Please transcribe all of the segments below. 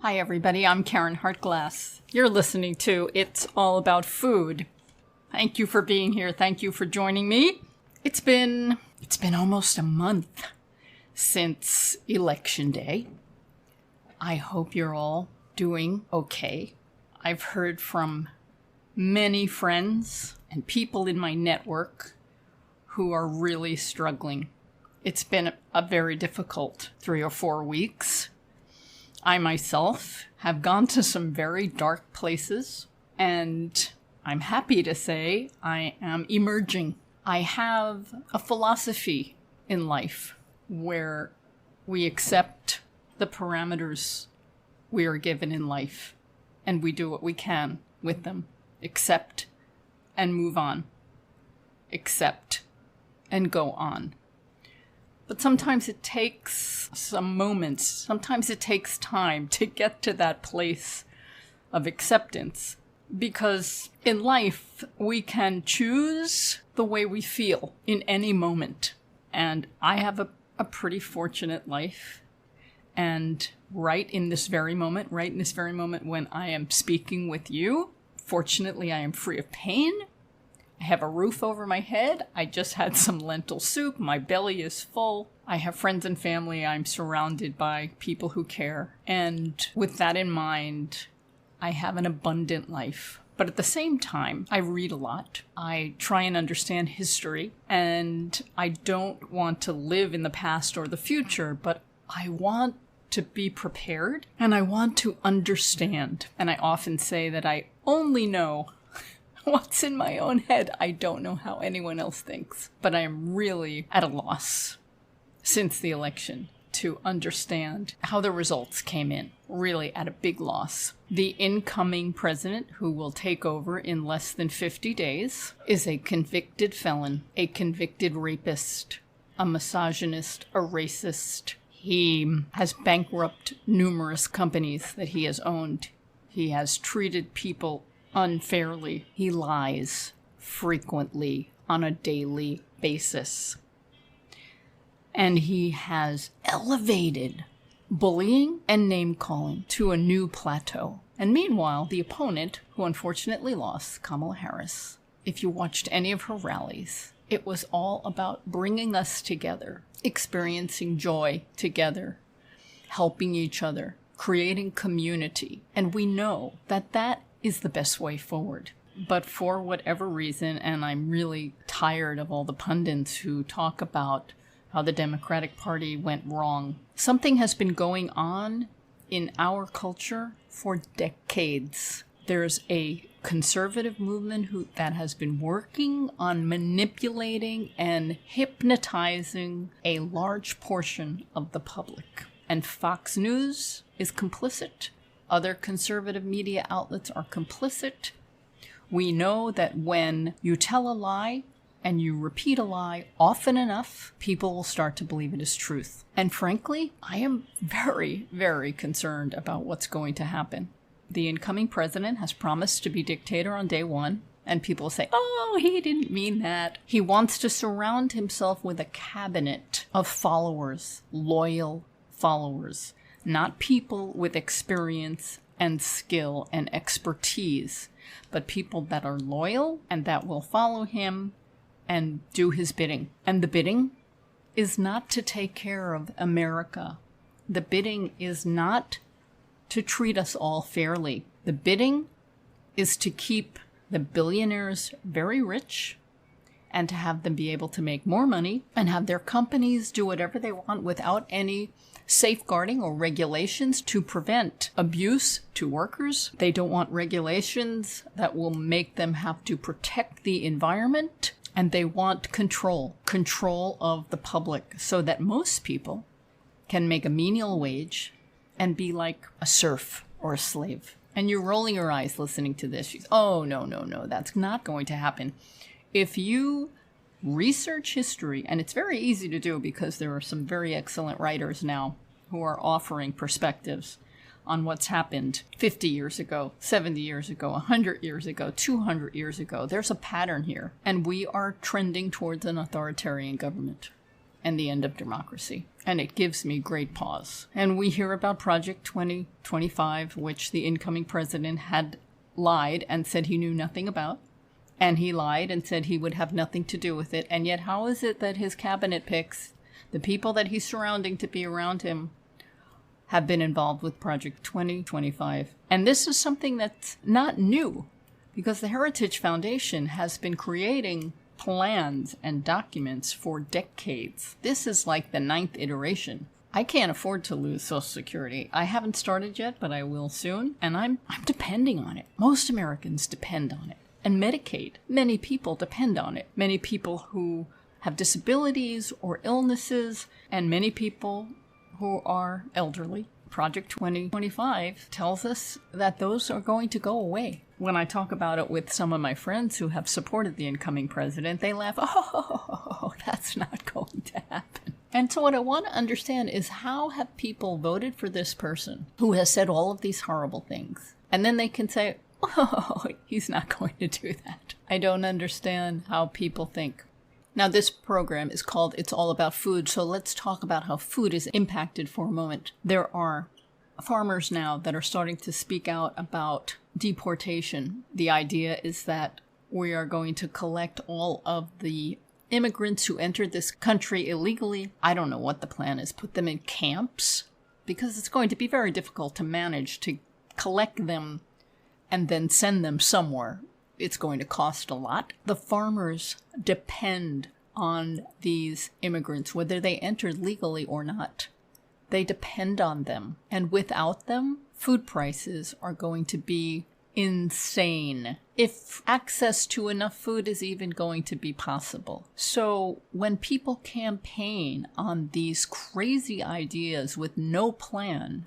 Hi everybody, I'm Caryn Hartglass. You're listening to It's All About Food. Thank you for being here. Thank you for joining me. It's been almost a month since Election Day. I hope you're all doing okay. I've heard from many friends and people in my network who are really struggling. It's been a very difficult 3 or 4 weeks. I myself have gone to some very dark places, and I'm happy to say I am emerging. I have a philosophy in life where we accept the parameters we are given in life, and we do what we can with them. Accept and move on. Accept and go on. But sometimes it takes some moments, sometimes it takes time to get to that place of acceptance. Because in life, we can choose the way we feel in any moment. And I have a pretty fortunate life. And right in this very moment when I am speaking with you, fortunately I am free of pain. I have a roof over my head. I just had some lentil soup. My belly is full. I have friends and family. I'm surrounded by people who care. And with that in mind, I have an abundant life. But at the same time, I read a lot. I try and understand history. And I don't want to live in the past or the future, but I want to be prepared and I want to understand. And I often say that I only know what's in my own head. I don't know how anyone else thinks, but I am really at a loss since the election to understand how the results came in. Really at a big loss. The incoming president, who will take over in less than 50 days, is a convicted felon, a convicted rapist, a misogynist, a racist. He has bankrupted numerous companies that he has owned. He has treated people unfairly. He lies frequently on a daily basis. And he has elevated bullying and name-calling to a new plateau. And meanwhile, the opponent, who unfortunately lost, Kamala Harris, if you watched any of her rallies, it was all about bringing us together, experiencing joy together, helping each other, creating community. And we know that that is the best way forward. But for whatever reason, and I'm really tired of all the pundits who talk about how the Democratic Party went wrong, something has been going on in our culture for decades. There's a conservative movement that has been working on manipulating and hypnotizing a large portion of the public. And Fox News is complicit. Other conservative media outlets are complicit. We know that when you tell a lie and you repeat a lie often enough, people will start to believe it is truth. And frankly, I am very, very concerned about what's going to happen. The incoming president has promised to be dictator on day one, and people say, oh, he didn't mean that. He wants to surround himself with a cabinet of followers, loyal followers, not people with experience and skill and expertise, but people that are loyal and that will follow him and do his bidding. And the bidding is not to take care of America. The bidding is not to treat us all fairly. The bidding is to keep the billionaires very rich and to have them be able to make more money and have their companies do whatever they want without any safeguarding or regulations to prevent abuse to workers. They don't want regulations that will make them have to protect the environment. And they want control of the public so that most people can make a menial wage and be like a serf or a slave. And you're rolling your eyes listening to this. Oh, no, that's not going to happen. If you research history, and it's very easy to do because there are some very excellent writers now who are offering perspectives on what's happened 50 years ago, 70 years ago, 100 years ago, 200 years ago. There's a pattern here, and we are trending towards an authoritarian government. and the end of democracy. And it gives me great pause. And we hear about Project 2025, which the incoming president had lied and said he knew nothing about. And he lied and said he would have nothing to do with it. And yet, how is it that his cabinet picks, the people that he's surrounding to be around him, have been involved with Project 2025? And this is something that's not new, because the Heritage Foundation has been creating plans and documents for decades. This is like the 9th iteration. I can't afford to lose Social Security. I haven't started yet, but I will soon. And I'm depending on it. Most Americans depend on it. And Medicaid, many people depend on it. Many people who have disabilities or illnesses, and many people who are elderly. Project 2025 tells us that those are going to go away. When I talk about it with some of my friends who have supported the incoming president, they laugh, oh, that's not going to happen. And so what I want to understand is, how have people voted for this person who has said all of these horrible things? And then they can say, oh, he's not going to do that. I don't understand how people think. Now, this program is called It's All About Food, so let's talk about how food is impacted for a moment. There are farmers now that are starting to speak out about deportation. The idea is that we are going to collect all of the immigrants who entered this country illegally. I don't know what the plan is. Put them in camps, because it's going to be very difficult to manage to collect them and then send them somewhere. It's going to cost a lot. The farmers depend on these immigrants, whether they entered legally or not. They depend on them. And without them, food prices are going to be insane, if access to enough food is even going to be possible. So when people campaign on these crazy ideas with no plan,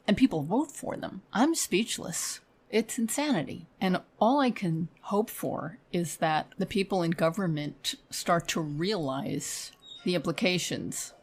and people vote for them, I'm speechless. It's insanity. And all I can hope for is that the people in government start to realize the implications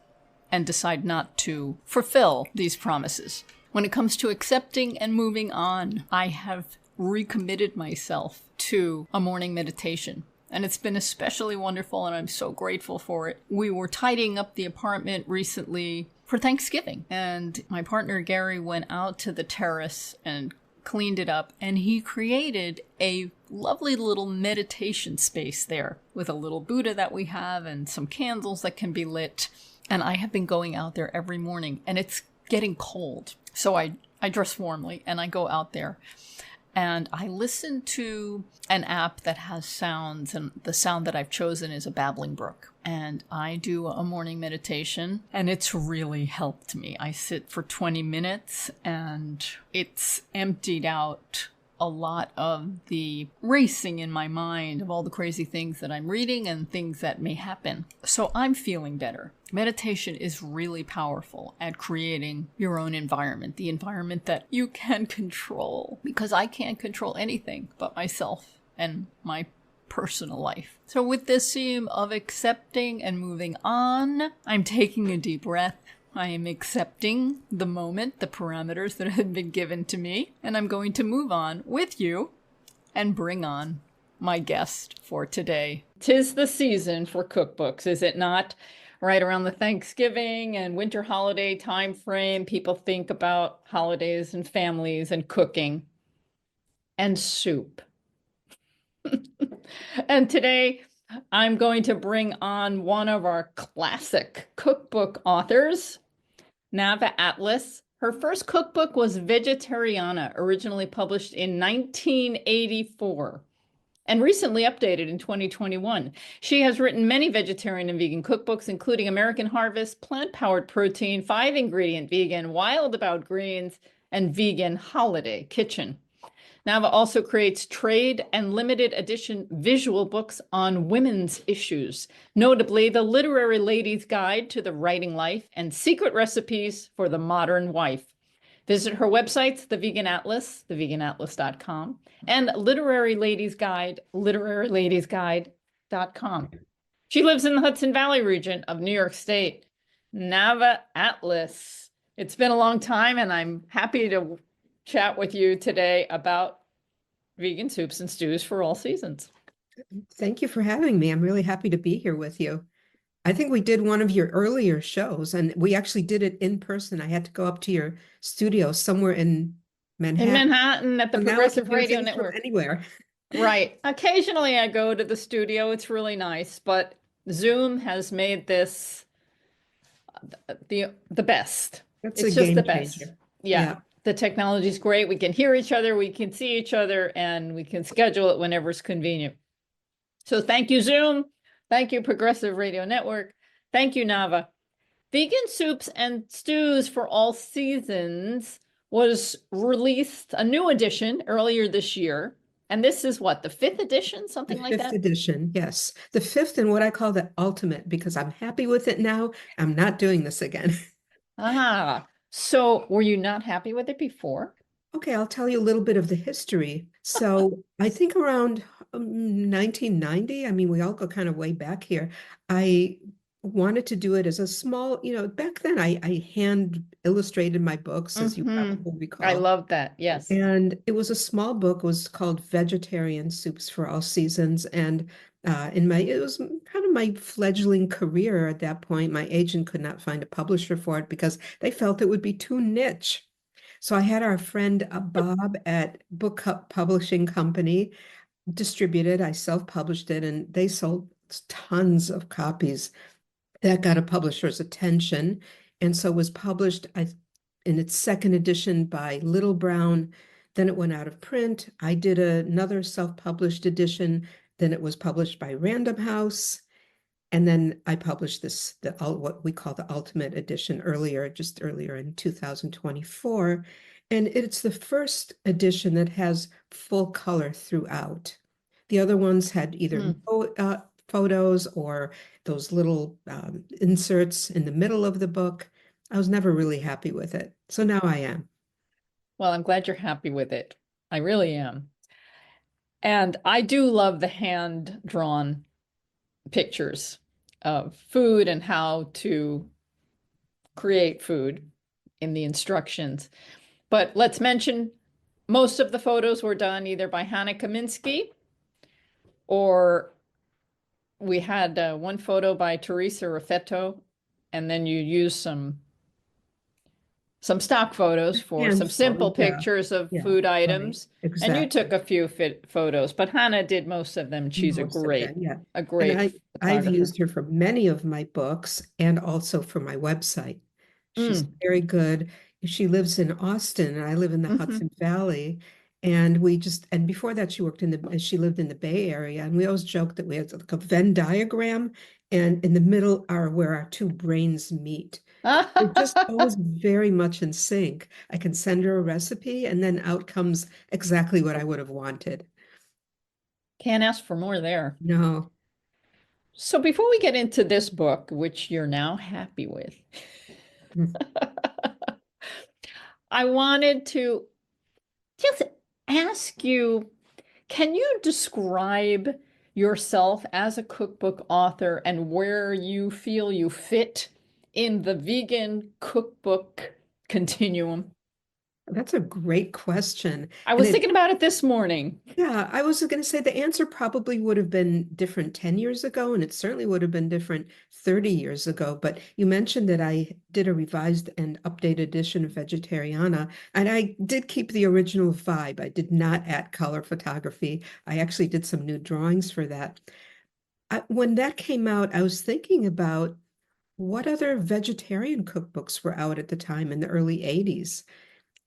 and decide not to fulfill these promises. When it comes to accepting and moving on, I have recommitted myself to a morning meditation. And it's been especially wonderful, and I'm so grateful for it. We were tidying up the apartment recently for Thanksgiving, and my partner Gary went out to the terrace and cleaned it up, and he created a lovely little meditation space there with a little Buddha that we have and some candles that can be lit. And I have been going out there every morning, and it's getting cold. So I dress warmly and I go out there and I listen to an app that has sounds, and the sound that I've chosen is a babbling brook. And I do a morning meditation, and it's really helped me. I sit for 20 minutes and it's emptied out a lot of the racing in my mind of all the crazy things that I'm reading and things that may happen. So I'm feeling better. Meditation is really powerful at creating your own environment, the environment that you can control, because I can't control anything but myself and my personal life. So with this theme of accepting and moving on, I'm taking a deep breath. I am accepting the moment, the parameters that have been given to me, and I'm going to move on with you and bring on my guest for today. 'Tis the season for cookbooks, is it not? Right around the Thanksgiving and winter holiday time frame, people think about holidays and families and cooking and soup. And today I'm going to bring on one of our classic cookbook authors, Nava Atlas. Her first cookbook was Vegetariana, originally published in 1984 and recently updated in 2021. She has written many vegetarian and vegan cookbooks, including American Harvest, Plant-Powered Protein, 5-Ingredient Vegan, Wild About Greens, and Vegan Holiday Kitchen. Nava also creates trade and limited edition visual books on women's issues, notably The Literary Lady's Guide to the Writing Life and Secret Recipes for the Modern Wife. Visit her websites, The Vegan Atlas, theveganatlas.com, and Literary Ladies Guide, literaryladiesguide.com. She lives in the Hudson Valley region of New York State. Nava Atlas. It's been a long time, and I'm happy to chat with you today about vegan soups and stews for all seasons. Thank you for having me. I'm really happy to be here with you. I think we did one of your earlier shows, and we actually did it in person. I had to go up to your studio somewhere in In Manhattan. Manhattan at the So now we can Progressive do Radio things from Network. anywhere. Right. Occasionally I go to the studio. It's really nice, but Zoom has made this the best. That's a It's just game the best. changer. Yeah. Yeah. The technology's great. We can hear each other, we can see each other, and we can schedule it whenever it's convenient. So thank you, Zoom. Thank you, Progressive Radio Network. Thank you, Nava. Vegan Soups and Stews for All Seasons was released, a new edition earlier this year. And this is what, the fifth edition, The something like fifth that? edition, yes. The fifth and what I call the ultimate because I'm happy with it now. I'm not doing this again. Ah, so were you not happy with it before? Okay, I'll tell you a little bit of the history. So I think around 1990, I mean, we all go kind of way back here. I wanted to do it as a small, back then I hand illustrated my books, as you Mm-hmm. probably I recall. love that. Yes. And it was a small book. It was called Vegetarian Soups for All Seasons. And it was kind of my fledgling career at that point. My agent could not find a publisher for it because they felt it would be too niche. So I had our friend Bob at Book Publishing Company distribute it. I self-published it, and they sold tons of copies. That got a publisher's attention, and so was published in its second edition by Little Brown. Then it went out of print. I did another self-published edition. Then it was published by Random House. And then I published what we call the Ultimate Edition just earlier in 2024. And it's the first edition that has full color throughout. The other ones had either Hmm. no photos or those little inserts in the middle of the book. I was never really happy with it. So now I am. Well, I'm glad you're happy with it. I really am. And I do love the hand-drawn pictures of food and how to create food in the instructions. But let's mention most of the photos were done either by Hannah Kaminsky or we had one photo by Teresa Raffetto, and then you used some stock photos for some Handful, simple yeah, pictures of yeah, food right, items. And you took exactly. a few photos, but Hannah did most of them. She's Most of them, yeah. a And great I've photographer. used her for many of my books and also for my website. She's Mm. very good. She lives in Austin and I live in the Hmm. Hudson Valley. And before that she lived in the Bay Area. And we always joked that we had like a Venn diagram and in the middle are where our two brains meet. We're just always very much in sync. I can send her a recipe and then out comes exactly what I would have wanted. Can't ask for more there. No. So before we get into this book, which you're now happy with, I wanted to just ask you, can you describe yourself as a cookbook author and where you feel you fit in the vegan cookbook continuum? That's a great question. I And was thinking about it this morning. yeah, I was going to say the answer probably would have been different 10 years ago, and it certainly would have been different 30 years ago. But you mentioned that I did a revised and updated edition of Vegetariana, and I did keep the original vibe. I did not add color photography. I actually did some new drawings for that. When that came out, I was thinking about what other vegetarian cookbooks were out at the time in the early 80s.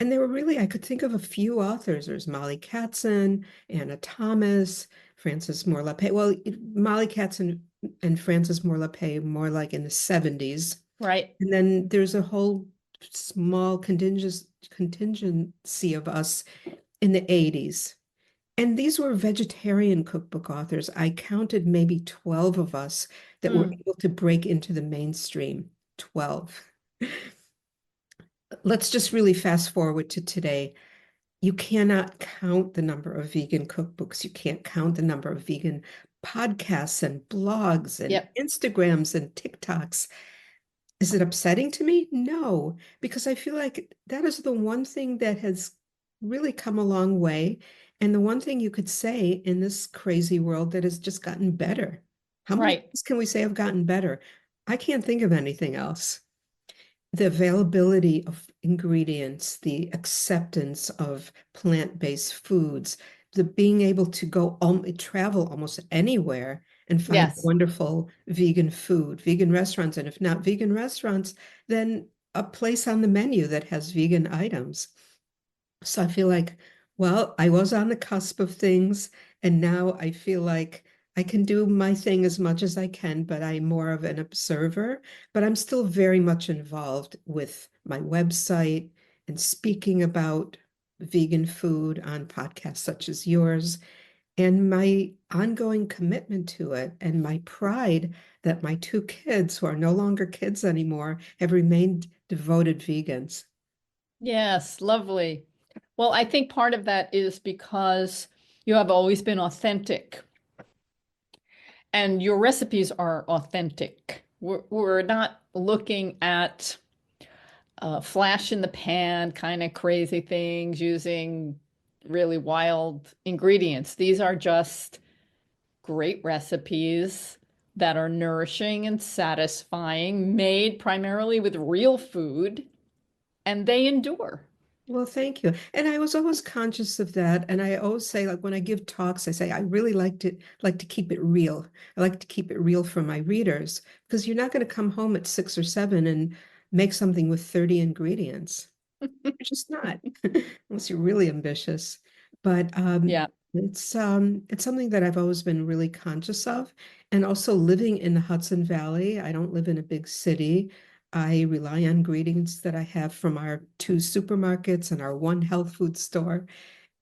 And they were really, I could think of a few authors. There's Molly Katzen, Anna Thomas, Frances Moore Lapay. Well, Molly Katzen and Frances Moore Lapay more like in the 70s. Right. And then there's a whole small contingency of us in the 80s. And these were vegetarian cookbook authors. I counted maybe 12 of us that were Mm. able to break into the mainstream. 12. Let's just really fast forward to today. You cannot count the number of vegan cookbooks. You can't count the number of vegan podcasts and blogs and Yep. Instagrams and TikToks. Is it upsetting to me? No, because I feel like that is the one thing that has really come a long way. And the one thing you could say in this crazy world that has just gotten better. How many Right. things can we say have gotten better? I can't think of anything else. The availability of ingredients, the acceptance of plant-based foods, the being able to travel almost anywhere and find Yes. wonderful vegan food, vegan restaurants, and if not vegan restaurants, then a place on the menu that has vegan items. So I feel like, well, I was on the cusp of things, and now I feel like I can do my thing as much as I can, but I'm more of an observer. But I'm still very much involved with my website and speaking about vegan food on podcasts such as yours, and my ongoing commitment to it, and my pride that my two kids, who are no longer kids anymore, have remained devoted vegans. Yes, lovely. Well, I think part of that is because you have always been authentic and your recipes are authentic. We're not looking at flash in the pan kind of crazy things using really wild ingredients. These are just great recipes that are nourishing and satisfying, made primarily with real food, and they endure. Well, thank you. And I was always conscious of that. And I always say, like when I give talks, I say I really like to keep it real. I like to keep it real for my readers because you're not going to come home at 6 or 7 and make something with 30 ingredients. You're just not, unless you're really ambitious. But Yeah. it's something that I've always been really conscious of. And also living in the Hudson Valley, I don't live in a big city. I rely on ingredients that I have from our two supermarkets and our one health food store.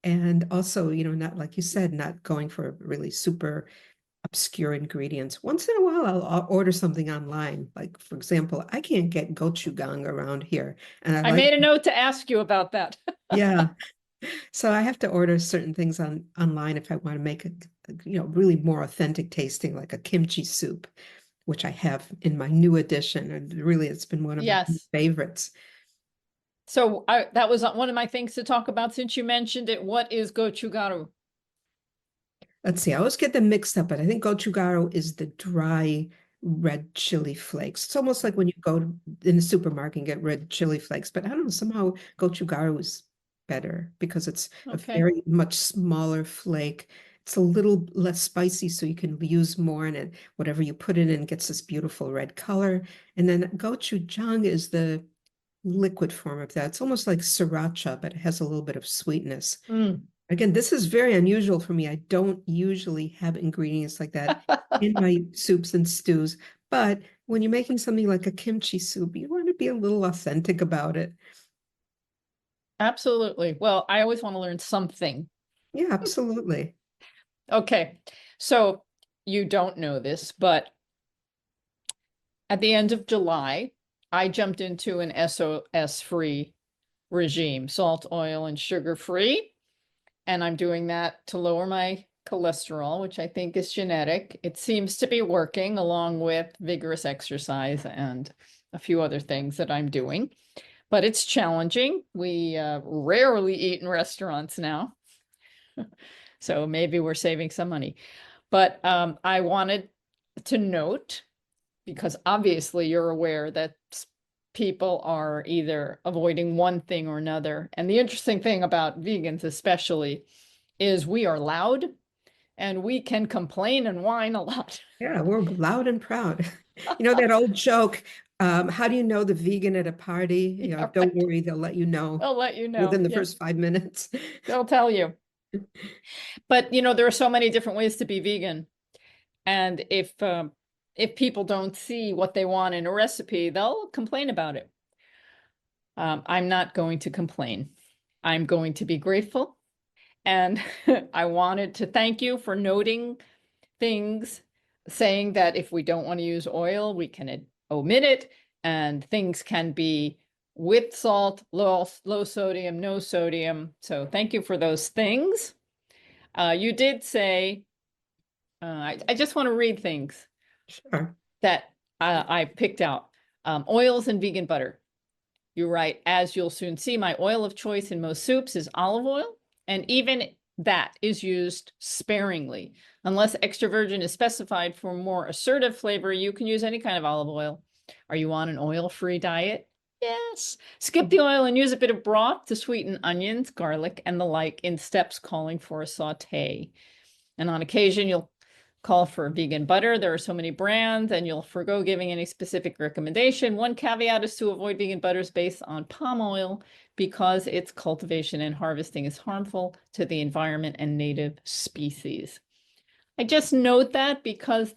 And also, not like you said, not going for really super obscure ingredients. Once in a while, I'll order something online. Like, for example, I can't get gochujang around here. And I I like, made a note to ask you about that. yeah. So I have to order certain things online if I want to make really more authentic tasting, like a kimchi soup, which I have in my new edition. And really, it's been one of my Yes. favorites. So that was one of my things to talk about since you mentioned it. What is gochugaru? Let's see, I always get them mixed up, but I think gochugaru is the dry red chili flakes. It's almost like when you go in the supermarket and get red chili flakes, but I don't know, somehow gochugaru is better because it's a Okay. very much smaller flake. It's a little less spicy, so you can use more in it. Whatever you put it in gets this beautiful red color. And then gochujang is the liquid form of that. It's almost like sriracha, but it has a little bit of sweetness. Mm. Again, this is very unusual for me. I don't usually have ingredients like that in my soups and stews. But when you're making something like a kimchi soup, you want to be a little authentic about it. Absolutely. Well, I always want to learn something. Yeah, absolutely. Okay. So you don't know this, but at the end of July, I jumped into an SOS free regime, salt, oil, and sugar free. And I'm doing that to lower my cholesterol, which I think is genetic. It seems to be working along with vigorous exercise and a few other things that I'm doing. But it's challenging. We rarely eat in restaurants now. So maybe we're saving some money. But I wanted to note, because obviously you're aware that people are either avoiding one thing or another. And the interesting thing about vegans, especially, is we are loud and we can complain and whine a lot. Yeah, we're loud and proud. You know that old joke, how do you know the vegan at a party? Yeah, Don't right. worry, they'll let you know They'll let you know. within the Yeah, first 5 minutes. they'll tell you. But there are so many different ways to be vegan. And if people don't see what they want in a recipe, they'll complain about it. I'm not going to complain. I'm going to be grateful. And I wanted to thank you for noting things, saying that if we don't want to use oil, we can omit it, and things can be with salt, low sodium, no sodium. So thank you for those things. You did say, I just want to read things Sure. that I picked out. Oils and vegan butter. You write, as you'll soon see, my oil of choice in most soups is olive oil, and even that is used sparingly. Unless extra virgin is specified for more assertive flavor, you can use any kind of olive oil. Are you on an oil-free diet? Yes. Skip the oil and use a bit of broth to sweeten onions, garlic, and the like in steps calling for a saute. And on occasion, you'll call for vegan butter. There are so many brands, and you'll forego giving any specific recommendation. One caveat is to avoid vegan butters based on palm oil because its cultivation and harvesting is harmful to the environment and native species. I just note that because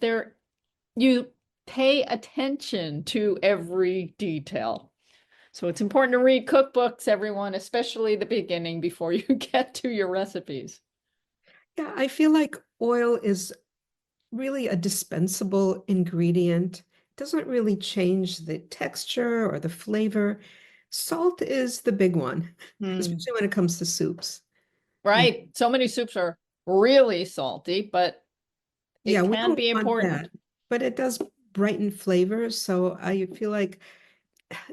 you pay attention to every detail. So it's important to read cookbooks, everyone, especially the beginning before you get to your recipes. Yeah, I feel like oil is really a dispensable ingredient. It doesn't really change the texture or the flavor. Salt is the big one, Mm, especially when it comes to soups. Yeah, right. So many soups are really salty, but yeah, it we can don't be want important. that, but it does brighten flavors. So I feel like,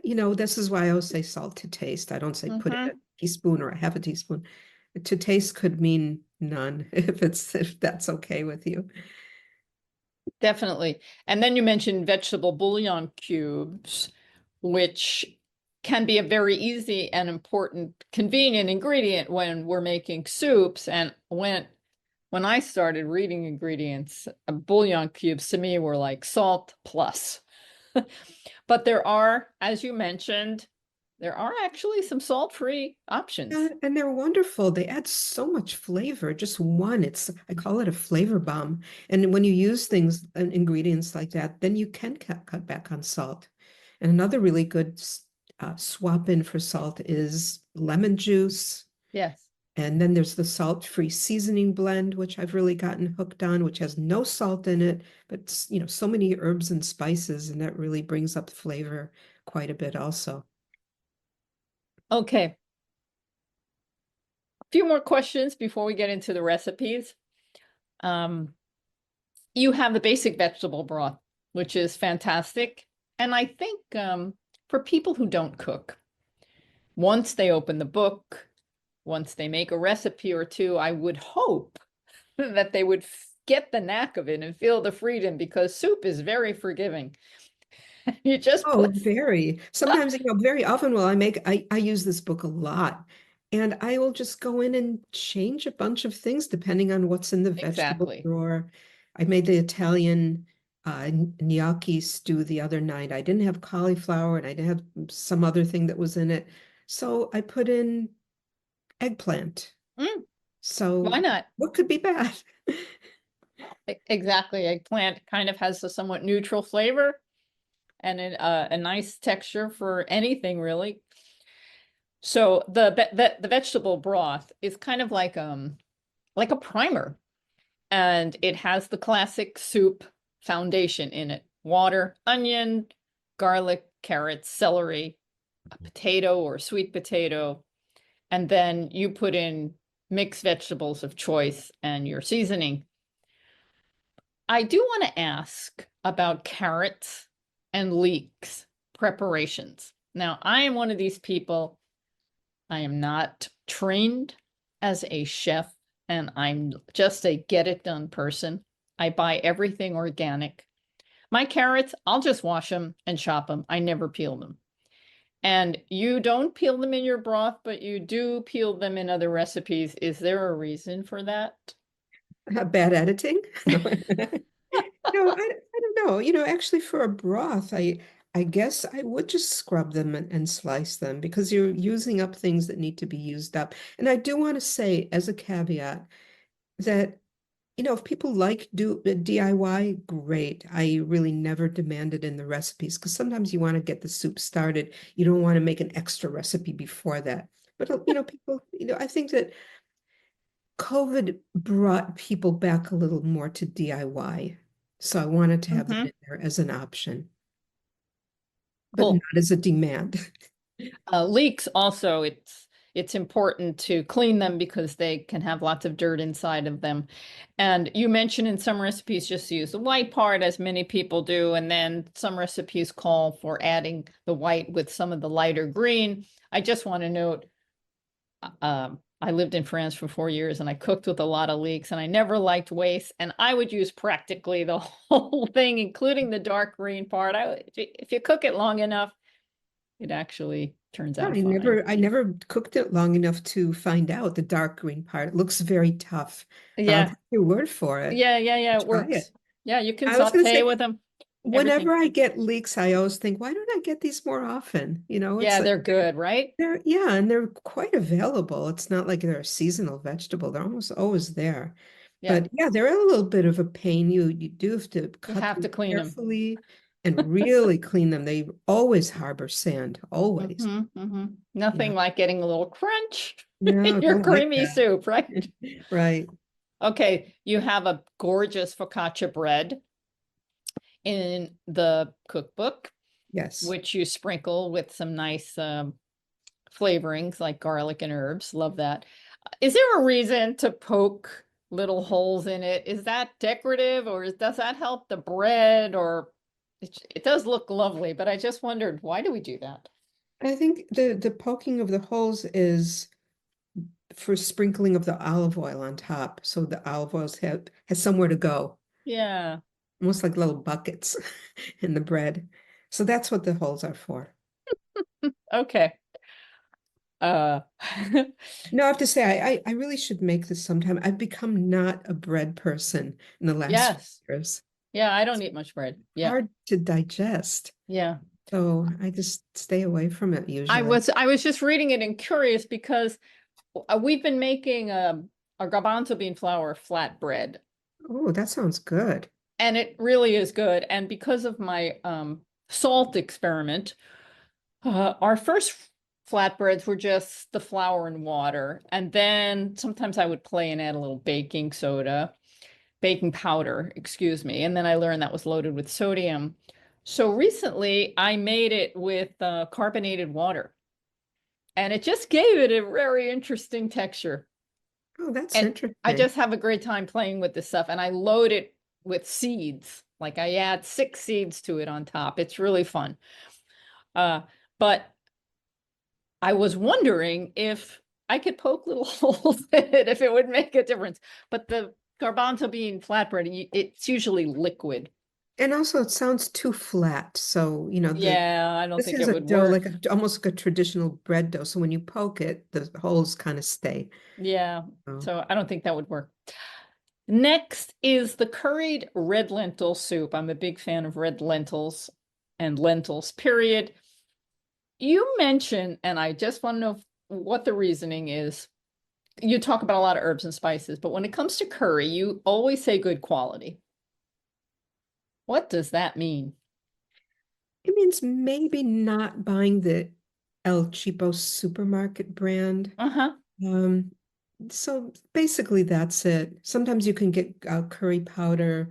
this is why I always say salt to taste. I don't say put in a Hmm. teaspoon or a half a teaspoon. To taste could mean none if that's okay with you. Definitely. And then you mentioned vegetable bouillon cubes, which can be a very easy and important, convenient ingredient when we're making soups. And when I started reading ingredients, bouillon cubes to me were like salt plus. But there are, as you mentioned, there are actually some salt-free options. And they're wonderful. They add so much flavor. Just one, I call it a flavor bomb. And when you use things and ingredients like that, then you can cut back on salt. And another really good swap in for salt is lemon juice. Yes. And then there's the salt-free seasoning blend, which I've really gotten hooked on, which has no salt in it, but so many herbs and spices, and that really brings up the flavor quite a bit also. Okay. A few more questions before we get into the recipes. Um, you have the basic vegetable broth, which is fantastic. And I think for people who don't cook, once they open the book, once they make a recipe or two, I would hope that they would get the knack of it and feel the freedom because soup is very forgiving. You just Oh, put very. Sometimes, very often while I use this book a lot, and I will just go in and change a bunch of things depending on what's in the vegetable exactly. drawer. I made the Italian gnocchi stew the other night. I didn't have cauliflower and I didn't have some other thing that was in it. So I put in eggplant. Mm, why So not? what could be bad? Exactly. Eggplant kind of has a somewhat neutral flavor and a nice texture for anything really. So the vegetable broth is kind of like a primer, and it has the classic soup foundation in it. Water, onion, garlic, carrots, celery, a potato or sweet potato, and then you put in mixed vegetables of choice and your seasoning. I do want to ask about carrots and leeks preparations. Now, I am one of these people. I am not trained as a chef, and I'm just a get it done person. I buy everything organic. My carrots, I'll just wash them and chop them. I never peel them. And you don't peel them in your broth, but you do peel them in other recipes. Is there a reason for that? Bad editing? No. No, I don't know. Actually for a broth, I guess I would just scrub them and slice them because you're using up things that need to be used up. And I do want to say as a caveat that, if people like do DIY, great. I really never demand it in the recipes because sometimes you want to get the soup started. You don't want to make an extra recipe before that. But people, I think that COVID brought people back a little more to DIY. So I wanted to have that Hmm. in there as an option, but not Cool. as a demand. Leeks also, it's important to clean them because they can have lots of dirt inside of them. And you mentioned in some recipes just use the white part, as many people do, and then some recipes call for adding the white with some of the lighter green. I just want to note, I lived in France for 4 years and I cooked with a lot of leeks and I never liked waste. And I would use practically the whole thing, including the dark green part. If you cook it long enough, it actually turns Yeah, out fine. I never cooked it long enough to find out the dark green part. It looks very tough, but I'll Yeah. take your word for it. Yeah, it Try works. it. Yeah, you can I was going to saute say, with them, everything. whenever I get leeks, I always think, why don't I get these more often? It's Yeah, like they're good, right? yeah, and they're quite available. It's not like they're a seasonal vegetable. They're almost always there. Yeah, But yeah, they're a little bit of a pain. You do have to you cut have them to clean them. carefully and really clean them. They always harbor sand, always. Nothing Yeah. like getting a little crunch in No, your don't like creamy that. soup, right? Right. Okay, you have a gorgeous focaccia bread in the cookbook, Yes. which you sprinkle with some nice flavorings like garlic and herbs. Love that. Is there a reason to poke little holes in it? Is that decorative or does that help the bread? Or it does look lovely, but I just wondered, why do we do that? I think the poking of the holes is for sprinkling of the olive oil on top, so the olive oil has somewhere to go, Yeah. almost like little buckets in the bread. So that's what the holes are for. Okay. Uh, No, I have to say, I really should make this sometime. I've become not a bread person in the last few yes. years. Yeah, I don't eat much bread. Yeah. Hard to digest. Yeah. So I just stay away from it I usually. was I was just reading it and curious because we've been making a garbanzo bean flour flatbread, Oh, that sounds good. and it really is good. And because of my salt experiment, our first flatbreads were just the flour and water, and then sometimes I would play and add a little baking powder, excuse me, and then I learned that was loaded with sodium. So recently I made it with carbonated water, and it just gave it a very interesting texture. Oh, that's And I interesting. just have a great time playing with this stuff. And I load it with seeds. Like I add 6 seeds to it on top. It's really fun. Uh, but I was wondering if I could poke little holes in it, if it would make a difference. But the garbanzo bean flatbread, it's usually liquid. And also, it sounds too flat. So, Yeah, I don't this think is it a would dough, work. like almost like a traditional bread dough. So when you poke it, the holes kind of stay. Yeah, Oh, so I don't think that would work. Next is the curried red lentil soup. I'm a big fan of red lentils and lentils, period. You mentioned, and I just want to know what the reasoning is. You talk about a lot of herbs and spices, but when it comes to curry, you always say good quality. What does that mean? it means maybe not buying the El Cheapo supermarket brand. Uh-huh. Um, so basically, that's it. Sometimes you can get curry powder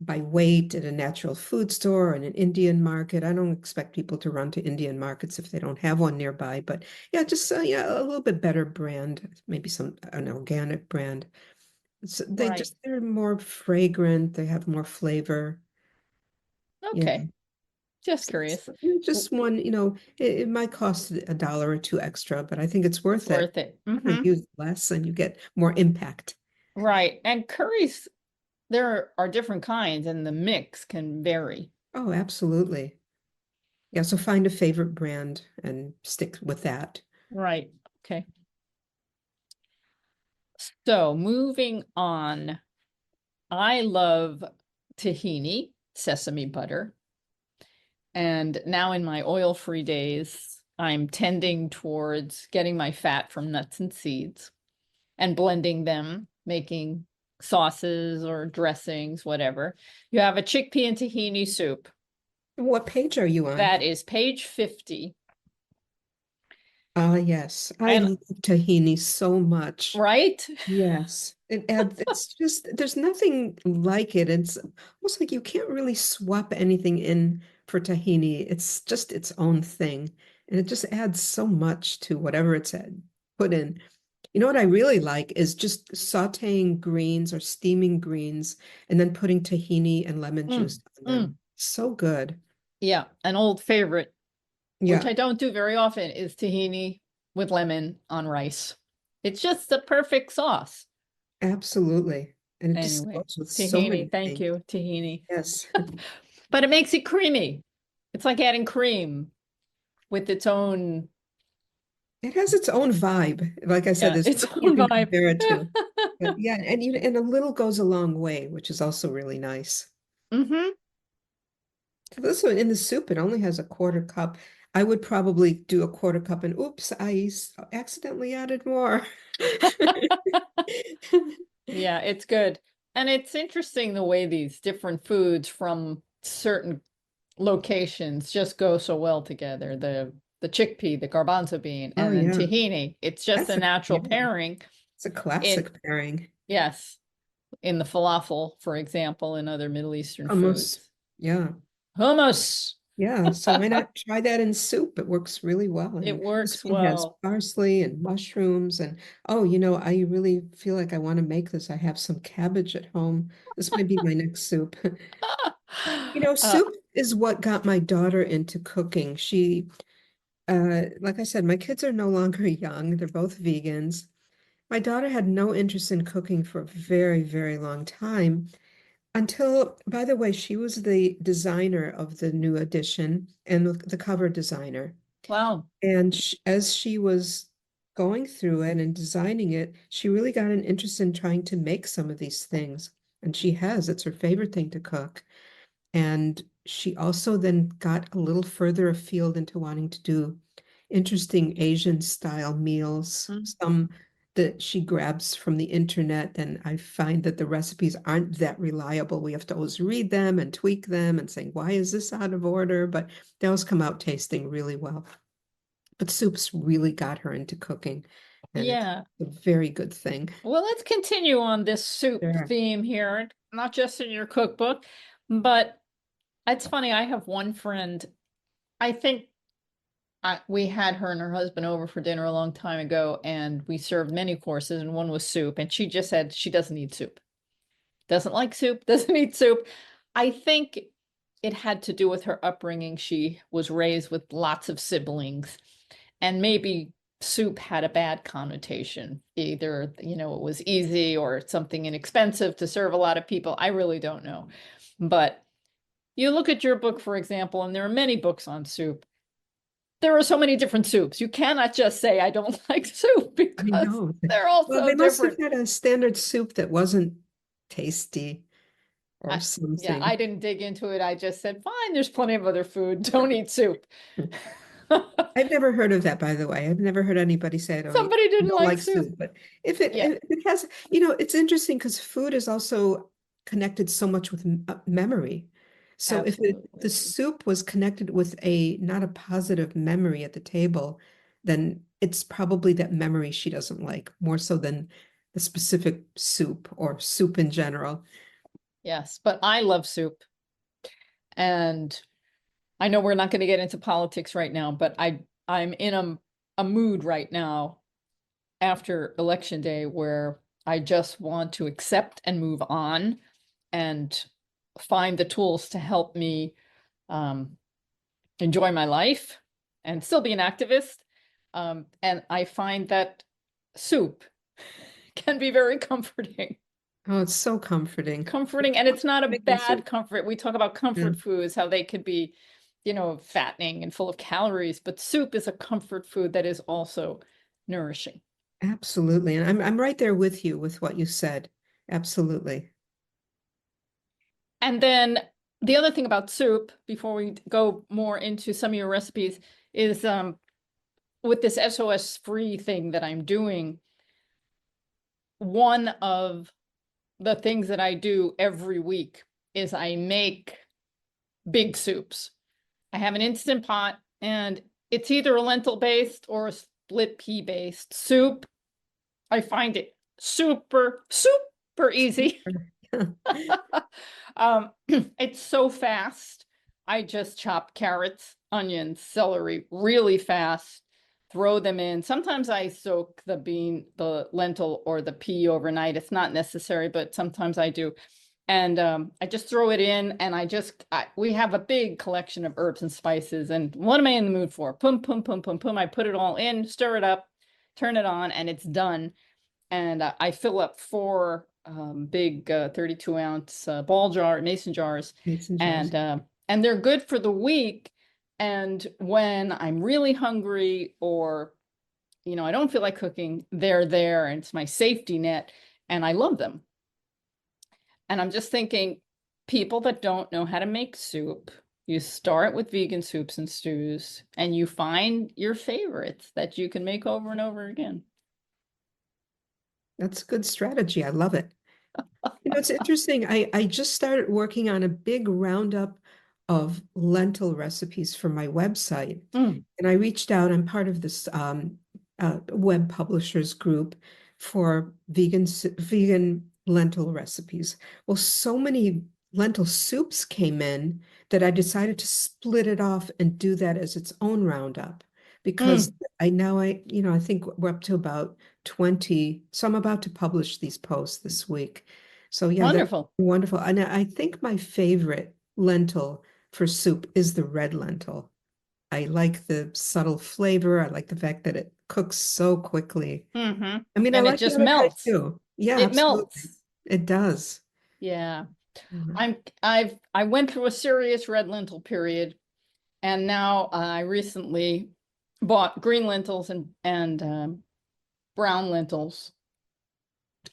by weight at a natural food store or in an Indian market. I don't expect people to run to Indian markets if they don't have one nearby, but yeah, just yeah, a little bit better brand, maybe an organic brand. So Right. they're more fragrant, they have more flavor. Yeah. Okay. Just So it's curious. just one, it might cost a dollar or two extra, but I think it's It's worth it. worth it. You use less and you get more impact. Right. And curries, there are different kinds and the mix can vary. Oh, absolutely. Yeah, so find a favorite brand and stick with that. Right. Okay. So moving on, I love tahini, sesame butter. And now in my oil-free days, I'm tending towards getting my fat from nuts and seeds and blending them, making sauces or dressings, whatever. You have a chickpea and tahini soup. What page are you on? That is page 50. Ah, yes. I And love tahini so much. right? Yes. It's just, there's nothing like it. It's almost like you can't really swap anything in for tahini. It's just its own thing. And it just adds so much to whatever put in. You know what I really like is just sauteing greens or steaming greens and then putting tahini and lemon Mm, juice on them. mm. So good. Yeah, an old favorite, which Yeah. I don't do very often, is tahini with lemon on rice. It's just the perfect sauce. Absolutely. And it just Anyway, goes with so tahini, many thank things. you, tahini. Yes. But it makes it creamy. It's like adding cream with its own, It has its own vibe. Like I said, yeah, there's its nothing you own can vibe. compare it to. But yeah, and a little goes a long way, which is also really nice. Hmm. So this one in the soup, it only has a quarter cup. I would probably do a quarter cup and oops, accidentally added more. Yeah, it's good. And it's interesting the way these different foods from certain locations just go so well together. The chickpea, the garbanzo bean, Oh and then yeah. tahini. It's just That's a a natural yeah, pairing it's a in, classic pairing. yes, in the falafel, for example, and other Middle Eastern Almost, foods. yeah. Hummus. Yeah, so why not try that in soup? It works really well. It And this works one has well. parsley and mushrooms. And oh, I really feel like I want to make this. I have some cabbage at home. This might be my next soup. Uh, Soup is what got my daughter into cooking. Like I said, my kids are no longer young. They're both vegans. My daughter had no interest in cooking for a very, very long time. Until, by the way, she was the designer of the new edition and the cover designer. wow. And as she was going through it and designing it, she really got an interest in trying to make some of these things. And she has, it's her favorite thing to cook. And she also then got a little further afield into wanting to do interesting Asian style meals, Mm. some that she grabs from the internet. And I find that the recipes aren't that reliable. We have to always read them and tweak them and saying, why is this out of order? But they always come out tasting really well. But soups really got her into cooking, and it's Yeah. a very good thing. Well, let's continue on this soup Sure. theme here, not just in your cookbook, but it's funny. I have one friend, I think we had her and her husband over for dinner a long time ago, and we served many courses, and one was soup. And she just said she doesn't eat soup, doesn't like soup, doesn't eat soup. I think it had to do with her upbringing. She was raised with lots of siblings, and maybe soup had a bad connotation. Either, it was easy or something inexpensive to serve a lot of people. I really don't know. But you look at your book, for example, and there are many books on soup. There are so many different soups. You cannot just say, I don't like soup I because know. they're all Well, so they must have different. had a standard soup that wasn't tasty or Yeah, I something. didn't dig into it. I just said, fine, there's plenty of other food. Don't eat soup. I've never heard of that, by the way. I've never heard anybody say Somebody didn't don't like like soup. soup. But if Yeah, it has, it's interesting because food is also connected so much with memory. So if the absolutely. soup was connected with a not a positive memory at the table, then it's probably that memory she doesn't like more so than the specific soup or soup in general. Yes, but I love soup. And I know we're not going to get into politics right now, but I'm in a mood right now after election day where I just want to accept and move on and find the tools to help me um, enjoy my life and still be an activist. And I find that soup can be very comforting. Oh, it's so comforting. Comforting, and it's not a Making bad soup. comfort. We talk about Yeah. comfort foods, how they could be, fattening and full of calories, but soup is a comfort food that is also nourishing. Absolutely. And I'm right there with you with what you said. Absolutely. And then the other thing about soup, before we go more into some of your recipes, is with this SOS free thing that I'm doing, one of the things that I do every week is I make big soups. I have an Instant Pot, and it's either a lentil based or a split pea based soup. I find it super easy. It's so fast. I just chop carrots, onions, celery really fast, throw them in. Sometimes I soak the lentil or the pea overnight. It's not necessary, but sometimes I do. And I just throw it in, and we have a big collection of herbs and spices. And what am I in the mood for? Pum, pum, pum, pum, pum. I put it all in, stir it up, turn it on, and it's done. And I fill up four big 32-ounce mason jars, Mason jars. and they're good for the week. And when I'm really hungry, or I don't feel like cooking, they're there, and it's my safety net, and I love them. And I'm just thinking, people that don't know how to make soup, you start with vegan soups and stews, and you find your favorites that you can make over and over again. That's a good strategy. I love it. It's interesting. I just started working on a big roundup of lentil recipes for my website. Mm, And I reached out. I'm part of this web publishers group for vegan lentil recipes. Well, so many lentil soups came in that I decided to split it off and do that as its own roundup because mm, I think we're up to about 20. So I'm about to publish these posts this week. So yeah, they're wonderful. wonderful. And I think my favorite lentil for soup is the red lentil. I like the subtle flavor. I like the fact that it cooks so quickly. Hmm. I mean, I And it like the just other kind melts. too. Yeah, It absolutely. melts. It does. Yeah. Mhm. I went through a serious red lentil period, and now I recently bought green lentils and brown lentils.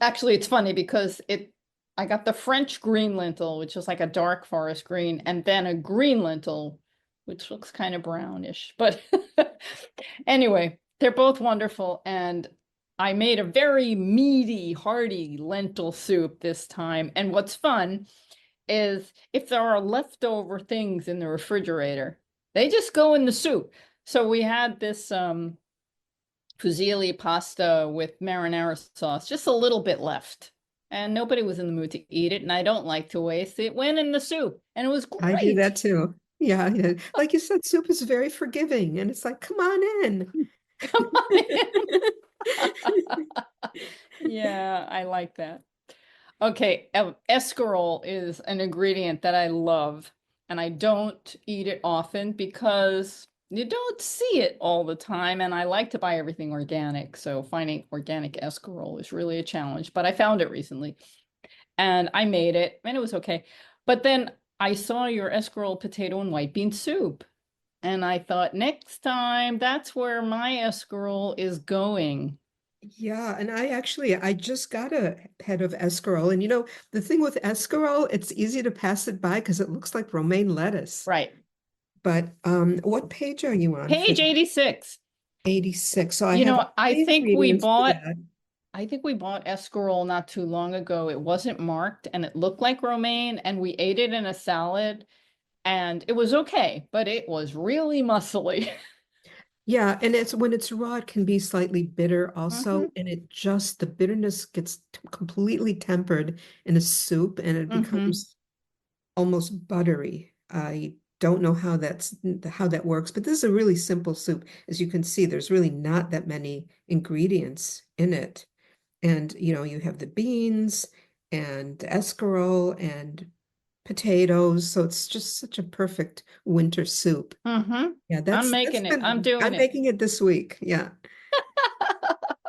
Actually, it's funny because I got the French green lentil, which is like a dark forest green, and then a green lentil, which looks kind of brownish. But anyway, they're both wonderful. And I made a very meaty, hearty lentil soup this time. And what's fun is if there are leftover things in the refrigerator, they just go in the soup. So we had this fusilli pasta with marinara sauce, just a little bit left. And nobody was in the mood to eat it, and I don't like to waste it. It went in the soup, and it was I do great. that too. Yeah, yeah. Like you said, soup is very forgiving, and it's like, come on in. Come on in. Yeah, I like that. Okay, escarole is an ingredient that I love, and I don't eat it often because you don't see it all the time, and I like to buy everything organic, so finding organic escarole is really a challenge, but I found it recently, and I made it, and it was okay. But then I saw your escarole potato and white bean soup, and I thought, next time, that's where my escarole is going. Yeah, and I just got a head of escarole, and the thing with escarole, it's easy to pass it by because it looks like romaine lettuce. Right. But what page are you on for Page that? 86. 86. So I have all I the think we ingredients for bought that. I think we bought escarole not too long ago. It wasn't marked and it looked like romaine, and we ate it in a salad, and it was okay, but it was really muscly. Yeah, and it's when it's raw, it can be slightly bitter Hmm. also, and the bitterness gets completely tempered in a soup and it Hmm. becomes almost buttery. I don't know how that works, but this is a really simple soup. As you can see, there's really not that many ingredients in it. And you have the beans and the escarole and potatoes, so it's just such a perfect winter soup. Hmm. Yeah, I'm that's making it. I'm been doing I'm it. making it this week. Yeah.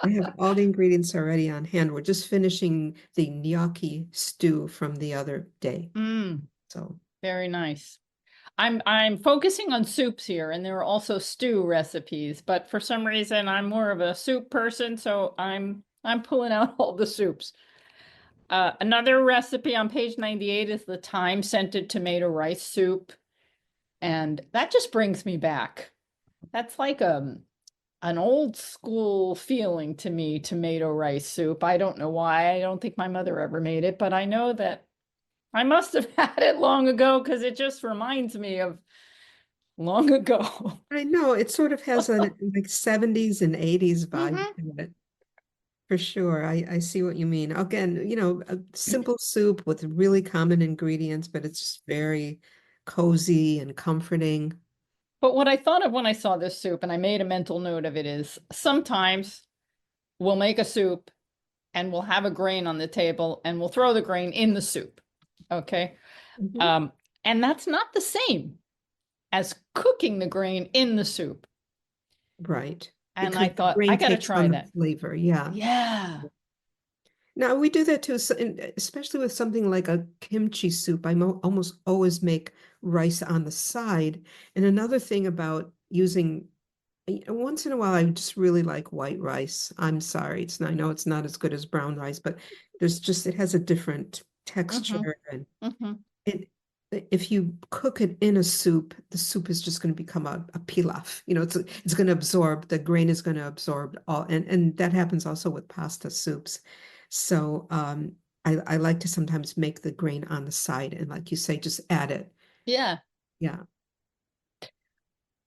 I have all the ingredients already on hand. We're just finishing the gnocchi stew from the other day. Mm, So very nice. I'm focusing on soups here, and there are also stew recipes, but for some reason I'm more of a soup person, so I'm pulling out all the soups. Another recipe on page 98 is the thyme-scented tomato rice soup, and that just brings me back. That's like an old school feeling to me, tomato rice soup. I don't know why. I don't think my mother ever made it, but I know that I must have had it long ago because it just reminds me of long ago. I know it sort of has a like 70s and 80s vibe Hmm. to it. For sure. I see what you mean. Again, a simple soup with really common ingredients, but it's just very cozy and comforting. But what I thought of when I saw this soup, and I made a mental note of it, is sometimes we'll make a soup and we'll have a grain on the table and we'll throw the grain in the soup. Okay. Mhm. Um, and that's not the same as cooking the grain in the soup. Right. And I because the thought, I grain got to takes try on the that. flavor. Yeah. Yeah. Now we do that too, especially with something like a kimchi soup. Almost always make rice on the side. And another thing about using, once in a while, I just really like white rice. I'm sorry, I know it's not as good as brown rice, but it has a different Mm-hmm. texture, and Mm-hmm. it if you cook it in a soup, the soup is just going to become a pilaf. It's going to absorb, the grain is going to absorb all, and that happens also with pasta soups. So I like to sometimes make the grain on the side and, like you say, just add it. Yeah. Yeah.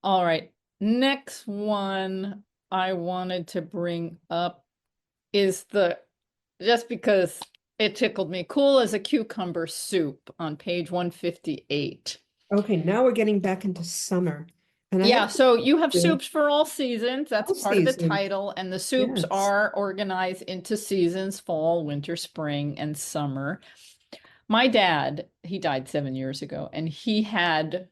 All right. Next one I wanted to bring up is just because it tickled me, cool as a cucumber soup on page 158. Okay, now we're getting back into summer, and I Yeah, have so you have to soups for all seasons. That's all part of the seasons. title. And the soups Yes. are organized into seasons: fall, winter, spring, and summer. My dad, he died 7 years ago, and he had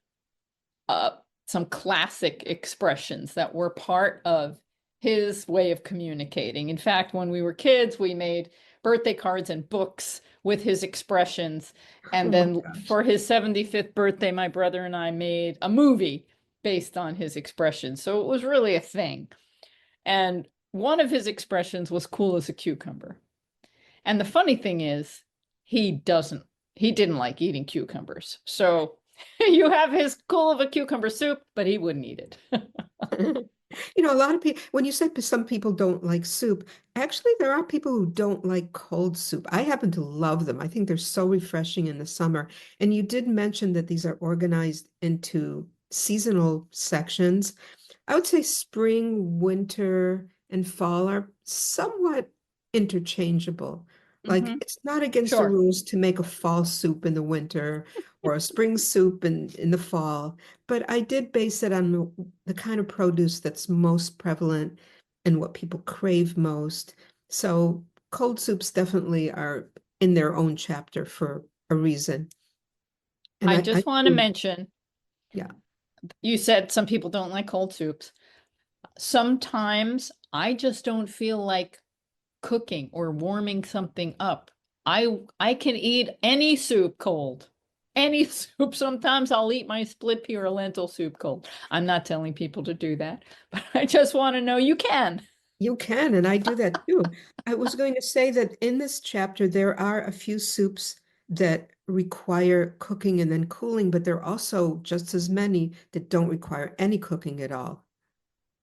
uh, some classic expressions that were part of his way of communicating. In fact, when we were kids, we made birthday cards and books with his expressions. Oh And my then gosh. for his 75th birthday, my brother and I made a movie based on his expressions. So it was really a thing. And one of his expressions was cool as a cucumber. And the funny thing is, he doesn't, he didn't like eating cucumbers. So you have his cool of a cucumber soup, but he wouldn't eat it. A lot of people, when you say some people don't like soup, actually, there are people who don't like cold soup. I happen to love them. I think they're so refreshing in the summer. And you did mention that these are organized into seasonal sections. I would say spring, winter, and fall are somewhat interchangeable. Like, Hmm. it's not against the Sure. rules to make a fall soup in the winter or a spring soup in the fall, but I did base it on the kind of produce that's most prevalent and what people crave most. So cold soups definitely are in their own chapter for a reason. And I I just want to do, mention, yeah. you said some people don't like cold soups. Sometimes I just don't feel like cooking or warming something up. I can eat any soup cold. Any soup. Sometimes I'll eat my split pea or lentil soup cold. I'm not telling people to do that, but I just want to know you can. You can, and I do that too. I was going to say that in this chapter, there are a few soups that require cooking and then cooling, but there are also just as many that don't require any cooking at all.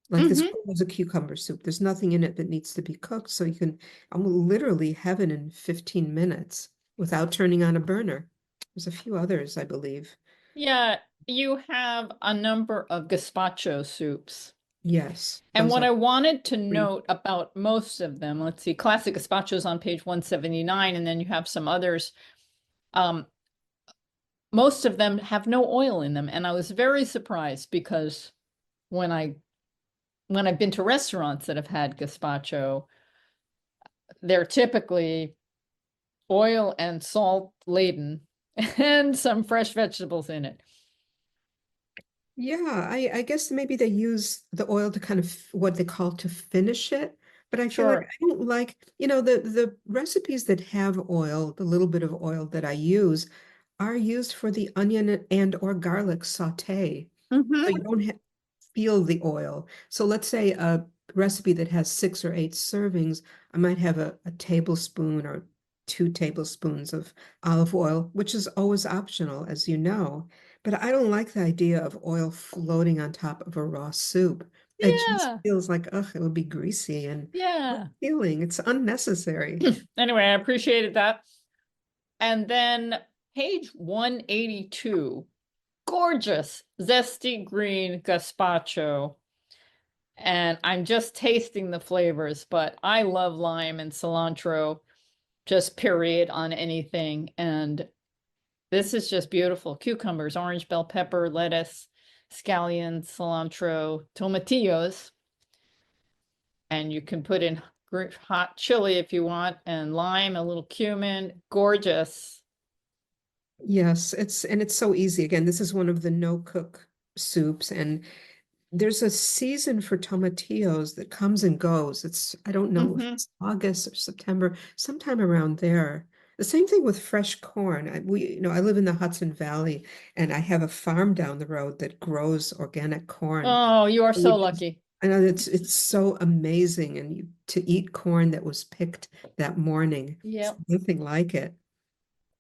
Like this Hmm. was a cucumber soup. There's nothing in it that needs to be cooked, so you can literally have it in 15 minutes without turning on a burner. There's a few others, I believe. Yeah, you have a number of gazpacho soups. Yes, And those what are I wanted to great. note about most of them, let's see, classic gazpacho is on page 179, and then you have some others. Um, most of them have no oil in them. And I was very surprised because when I've been to restaurants that have had gazpacho, they're typically oil and salt laden and some fresh vegetables in it. Yeah, I guess maybe they use the oil to kind of what they call to finish it. But I feel like Sure. I don't like, the recipes that have oil, the little bit of oil that I use, are used for the onion and or garlic saute. So you Hmm. don't ha feel the oil. So let's say a recipe that has 6 or 8 servings, I might have a tablespoon or 2 tablespoons of olive oil, which is always optional, as you know. But I don't like the idea of oil floating on top of a raw soup. It just Yeah. feels like, ugh, it would be greasy and Yeah. feeling. It's unnecessary. Anyway, I appreciated that. And then page 182, gorgeous zesty green gazpacho. And I'm just tasting the flavors, but I love lime and cilantro, just period on anything. And this is just beautiful. Cucumbers, orange bell pepper, lettuce, scallions, cilantro, tomatillos, and you can put in hot chili if you want, and lime, a little cumin. Gorgeous. Yes, it's so easy. Again, this is one of the no cook soups, and there's a season for tomatillos that comes and goes. I don't know if Hmm. it's August or September, sometime around there. The same thing with fresh corn. I live in the Hudson Valley, and I have a farm down the road that grows organic corn. Oh, you are so Which is, lucky. I know it's so amazing, and to eat corn that was picked that morning, it's Yep. nothing like it.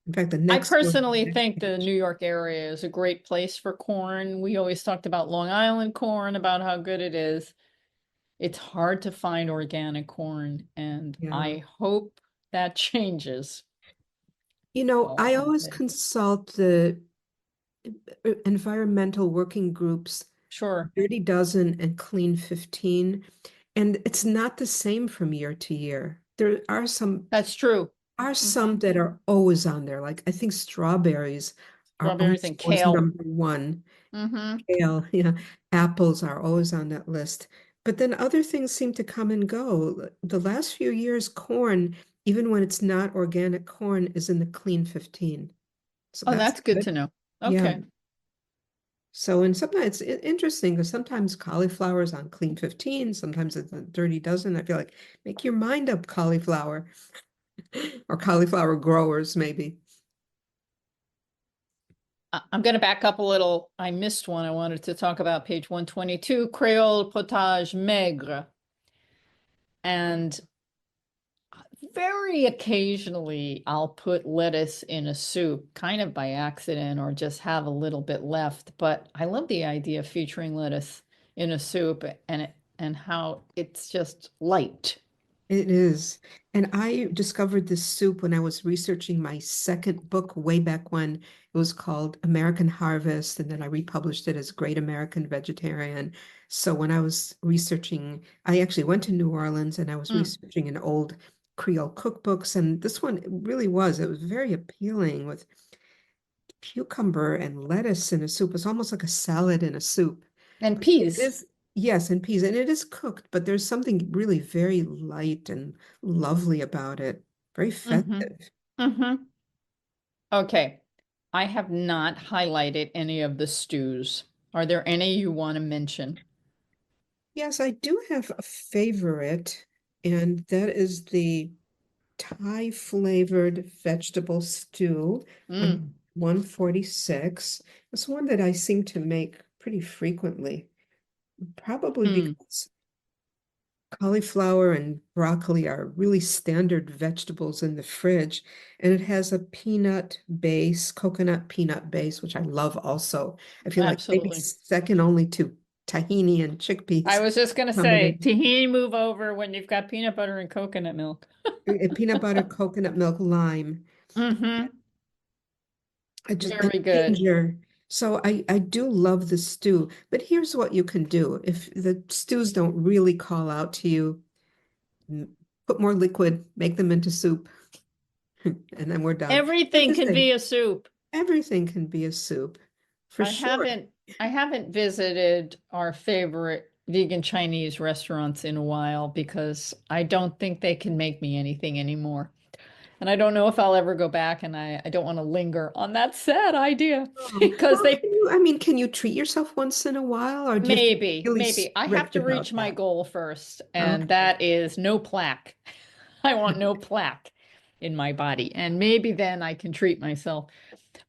In fact, the I next door, personally next think the page. New York area is a great place for corn. We always talked about Long Island corn, about how good it is. It's hard to find organic corn, and Yeah. I hope that changes. I Oh, always okay. consult the environmental working groups, Sure, Dirty Dozen and Clean 15, and it's not the same from year to year. There that's true. are Hmm. some that are always on there. Like I think strawberries are Strawberries almost and always kale. number one. Hmm. Kale, yeah, apples are always on that list. But then other things seem to come and go. The last few years, corn, even when it's not organic corn, is in the Clean 15. So Oh, that's that's good good. to know. Yeah. Okay. So, and sometimes it's interesting because sometimes cauliflower is on Clean 15, sometimes it's a Dirty Dozen. I feel like make your mind up, cauliflower or cauliflower growers, maybe. I'm going to back up a little. I missed one. I wanted to talk about page 122, Creole potage maigre. And very occasionally, I'll put lettuce in a soup, kind of by accident, or just have a little bit left. But I love the idea of featuring lettuce in a soup and how it's just light. It is. And I discovered this soup when I was researching my second book way back when. It was called American Harvest, and then I republished it as Great American Vegetarian. So when I was researching, I actually went to New Orleans and I was Mm. researching an old Creole cookbooks, and this one it was very appealing with cucumber and lettuce in a soup. It's almost like a salad in a soup. And But it peas. is, yes, and peas, and it is cooked, but there's something really very light and lovely about it. Very Mm-hmm. festive. Mm-hmm. Okay. I have not highlighted any of the stews. Are there any you want to mention? Yes, I do have a favorite, and that is the Thai flavored vegetable stew on Mm, 146. It's one that I seem to make pretty frequently, probably mm, because cauliflower and broccoli are really standard vegetables in the fridge, and it has a coconut peanut base, which I love also. I feel like maybe absolutely. second only to tahini and I chickpeas was just gonna say, combination. tahini move over when you've got peanut butter and coconut milk. Peanut butter, coconut milk, lime. Mm-hmm. And Very good. ginger. So I do love the stew, but here's what you can do. If the stews don't really call out to you, m- put more liquid, make them into soup, and then we're done. Like Everything I can say, be a soup. everything can be a soup for I sure. haven't I haven't visited our favorite vegan Chinese restaurants in a while because I don't think they can make me anything anymore. And I don't know if I'll ever go back, and I don't want to linger on that sad idea Oh, because well, they I mean, can you treat yourself once in a while, or do you have to be really maybe I have strict to about reach my that? goal first, and Okay. that is no plaque. I want no plaque in my body, and maybe then I can treat myself.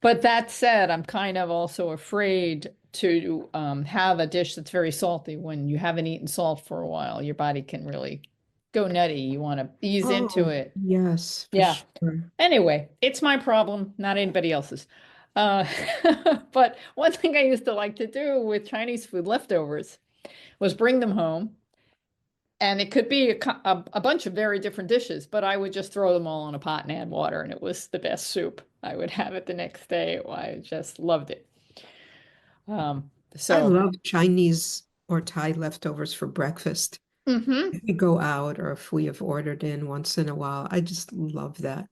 But that said, I'm kind of also afraid to have a dish that's very salty. When you haven't eaten salt for a while, your body can really go nutty. You want to ease into Oh, it. yes, for Yeah. sure. Anyway, it's my problem, not anybody else's. Uh, but one thing I used to like to do with Chinese food leftovers was bring them home. And it could be a bunch of very different dishes, but I would just throw them all in a pot and add water, and it was the best soup. I would have it the next day. I just loved it. I So, love Chinese or Thai leftovers for breakfast. hmm. If we go out or if we have ordered in once in a while, I just love that.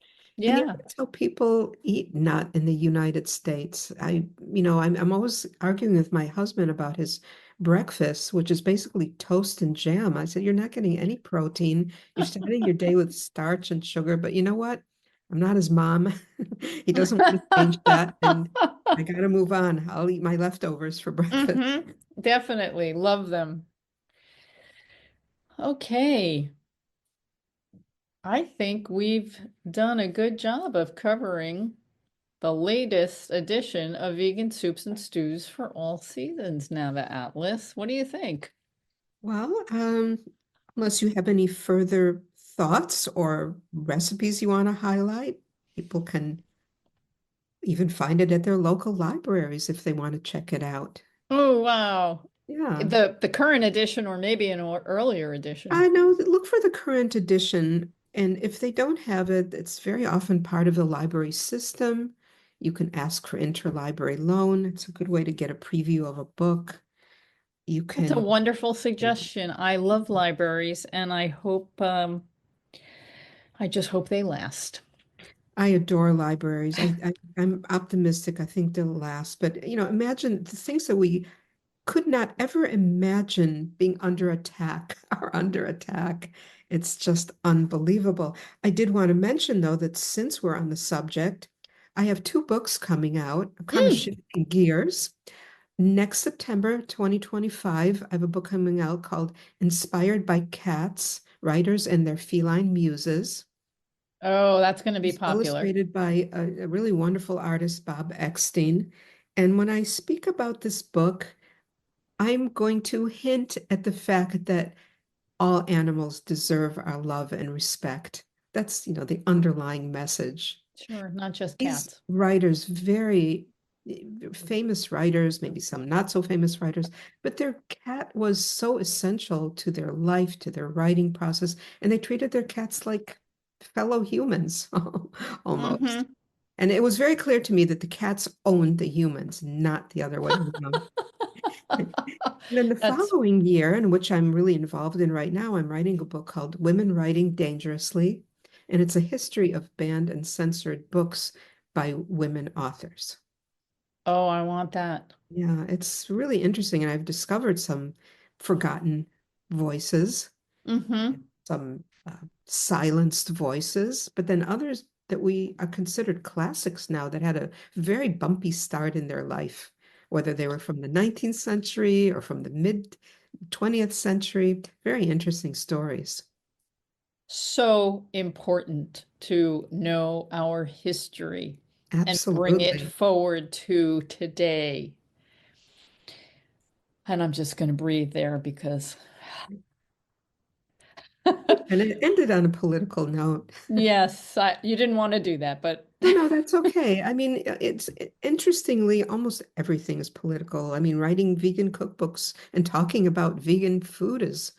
And Yeah. that's how people eat not in the United States. I'm always arguing with my husband about his breakfast, which is basically toast and jam. I said, you're not getting any protein. You're starting your day with starch and sugar, but you know what? I'm not his mom. He doesn't want to change that, and I got to move on. I'll eat my leftovers for breakfast. Hmm. Definitely love them. Okay. I think we've done a good job of covering the latest edition of Vegan Soups and Stews for All Seasons, Nava Atlas. What do you think? Well, unless you have any further thoughts or recipes you want to highlight, people can even find it at their local libraries if they want to check it out. Oh, wow. Yeah. The current edition or maybe an earlier edition. I know that look for the current edition, and if they don't have it, it's very often part of the library system. You can ask for interlibrary loan. It's a good way to get a preview of a book. You That's a can, wonderful suggestion. I love libraries and I just hope they last. I adore libraries. I'm optimistic. I think they'll last. But, imagine the things that we could not ever imagine being under attack are under attack. It's just unbelievable. I did want to mention, though, that since we're on the subject, I have two books coming out. I'm kind of Mm. shifting gears. Next September 2025, I have a book coming out called Inspired by Cats, Writers and Their Feline Muses. Oh, that's going to be It's popular. illustrated by a really wonderful artist, Bob Eckstein. And when I speak about this book, I'm going to hint at the fact that all animals deserve our love and respect. That's, the underlying message. Sure, not just These cats. writers, very famous writers, maybe some not so famous writers, but their cat was so essential to their life, to their writing process, and they treated their cats like fellow humans almost. Mm-hmm. And it was very clear to me that the cats owned the humans, not the other way around. And then the That's following year, in which I'm really involved in right now, I'm writing a book called Women Writing Dangerously, and it's a history of banned and censored books by women authors. Oh, I want that. Yeah, it's really interesting, and I've discovered some forgotten voices, Mm-hmm. some silenced voices, but then others that we are considered classics now that had a very bumpy start in their life, whether they were from the 19th century or from the mid 20th century. Very interesting stories. So important to know our history and bring it Absolutely. forward to today. And I'm just going to breathe there because, And it ended on a political note. yes, you didn't want to do that, but No, no, that's okay. I mean, interestingly, almost everything is political. I mean, writing vegan cookbooks and talking about vegan food is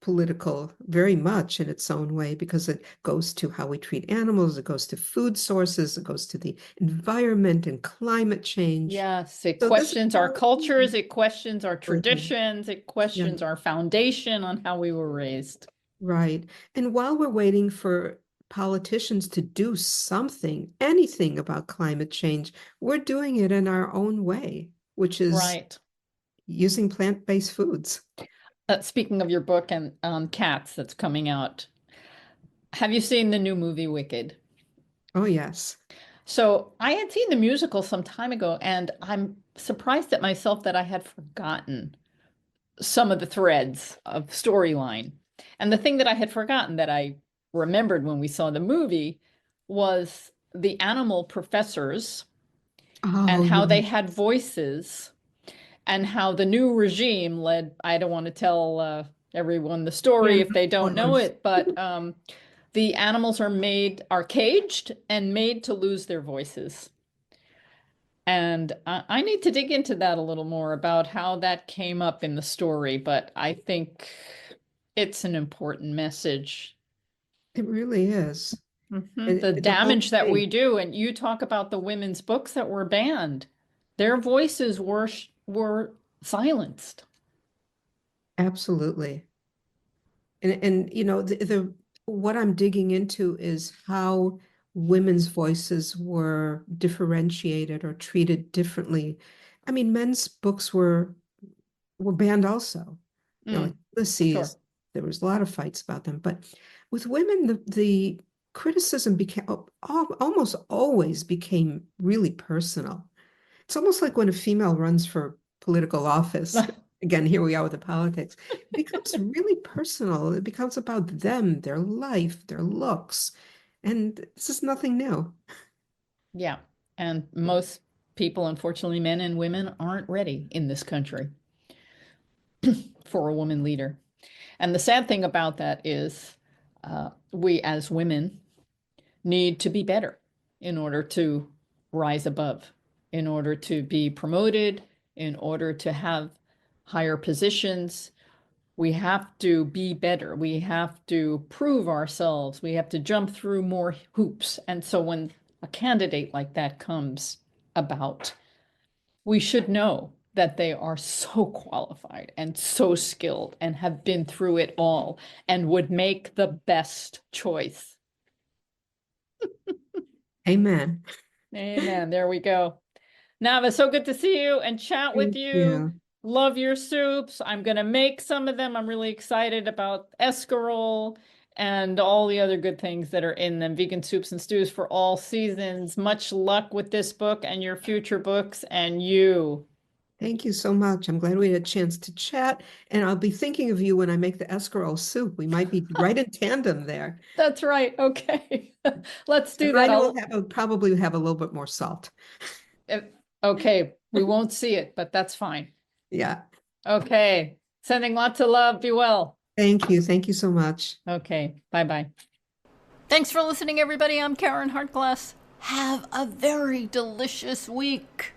political very much in its own way because it goes to how we treat animals, it goes to food sources, it goes to the environment and climate change. yes, it So this is questions our all cultures, it questions our absolutely, traditions, it yeah, questions our foundation on how we were raised. right. And while we're waiting for politicians to do something, anything about climate change, we're doing it in our own way, which is Right. using plant-based foods. Speaking of your book and cats that's coming out, have you seen the new movie Wicked? Oh, yes. So I had seen the musical some time ago, and I'm surprised at myself that I had forgotten some of the threads of storyline. And the thing that I had forgotten that I remembered when we saw the movie was the animal professors and Oh, how they yes. had voices and how the new regime led. I don't want to tell everyone the Yeah, story no if they don't know spoilers. it, but the animals are caged and made to lose their voices. And I need to dig into that a little more about how that came up in the story, but I think it's an important message. It really is. The The whole damage that we thing. do, and you talk about the women's books that were banned. Their voices were silenced. Absolutely. And the what I'm digging into is how women's voices were differentiated or treated differently. I mean, men's books were banned also. Like Mm, Ulysses, sure. there was a lot of fights about them. But with women, the criticism became almost always became really personal. It's almost like when a female runs for political office. again, here we are with the politics. It becomes really personal. It becomes about them, their life, their looks. And this is nothing new. Yeah. And most people, unfortunately, men and women, aren't ready in this country for a woman leader. And the sad thing about that is we as women need to be better in order to rise above, in order to be promoted, in order to have higher positions. We have to be better. We have to prove ourselves. We have to jump through more hoops. And so when a candidate like that comes about, we should know that they are so qualified and so skilled and have been through it all and would make the best choice. Amen. Amen. There we go. Nava, so good to see you and chat with Thank you. you. Love your soups. I'm going to make some of them. I'm really excited about escarole and all the other good things that are in them. Vegan soups and stews for all seasons. Much luck with this book and your future books and you. Thank you so much. I'm glad we had a chance to chat, and I'll be thinking of you when I make the escarole soup. We might be right in tandem there. That's right. Okay. Let's And do that. mine will probably have a little bit more salt. Uh, okay. We won't see it, but that's fine. Yeah. Okay. Sending lots of love. Be well. Thank you. Thank you so much. Okay. Bye-bye. Thanks for listening, everybody. I'm Caryn Hartglass. Have a very delicious week.